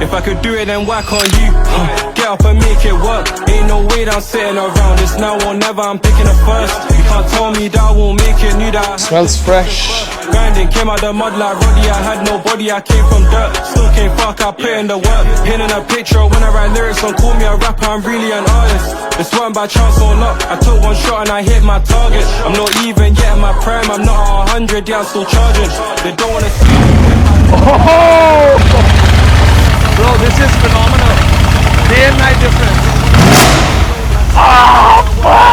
If I could do it, then why can't you? Get up and make it work. Ain't no way that I'm sitting around. It's now or never, I'm picking it first. You can't tell me that I won't make it. Knew that I Smells fresh. grinding, came out the mud like Roddy. I had no body, I came from dirt. Still came fuck, I put in the work. Pinning a picture when I write lyrics. Don't call me a rapper, I'm really an artist. It's one by chance or luck. I took one shot and I hit my target. I'm not even yet in my prime, I'm not 100, yeah, I'm still charging. They don't wanna see me. Oh! Bro, this is phenomenal. Day and night difference. Oh, fuck!